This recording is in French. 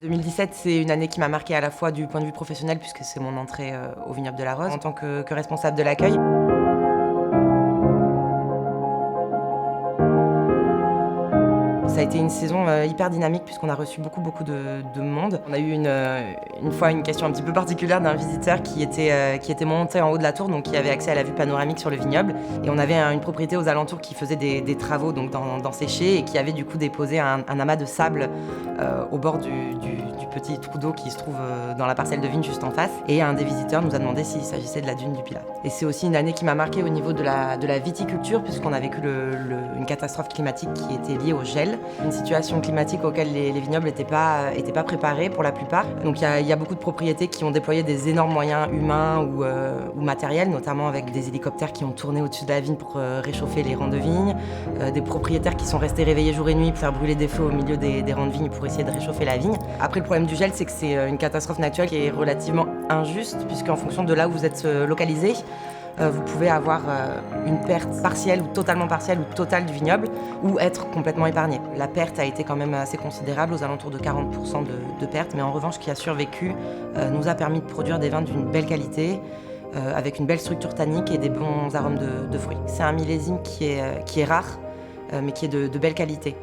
2017, c'est une année qui m'a marquée à la fois du point de vue professionnel, puisque c'est mon entrée au vignoble de la Rose en tant que responsable de l'accueil. Ça a été une saison hyper dynamique puisqu'on a reçu beaucoup de monde. On a eu une fois une question un petit peu particulière d'un visiteur qui était monté en haut de la tour, donc qui avait accès à la vue panoramique sur le vignoble. Et on avait une propriété aux alentours qui faisait des travaux donc dans ses chais et qui avait du coup déposé un amas de sable au bord du petit trou d'eau qui se trouve dans la parcelle de vigne juste en face. Et un des visiteurs nous a demandé s'il s'agissait de la dune du Pilat. Et c'est aussi une année qui m'a marquée au niveau de la viticulture puisqu'on a vécu une catastrophe climatique qui était liée au gel. Une situation climatique auquel les vignobles n'étaient pas préparés pour la plupart. Donc il y a beaucoup de propriétés qui ont déployé des énormes moyens humains ou matériels, notamment avec des hélicoptères qui ont tourné au-dessus de la vigne pour réchauffer les rangs de vigne, des propriétaires qui sont restés réveillés jour et nuit pour faire brûler des feux au milieu des rangs de vigne pour essayer de réchauffer la vigne. Après, le problème du gel, c'est que c'est une catastrophe naturelle qui est relativement injuste, puisqu'en fonction de là où vous êtes localisé, vous pouvez avoir une perte partielle ou totalement partielle ou totale du vignoble ou être complètement épargné. La perte a été quand même assez considérable, aux alentours de 40% de perte, mais en revanche, ce qui a survécu nous a permis de produire des vins d'une belle qualité, avec une belle structure tannique et des bons arômes de fruits. C'est un millésime qui est rare, mais qui est de belle qualité.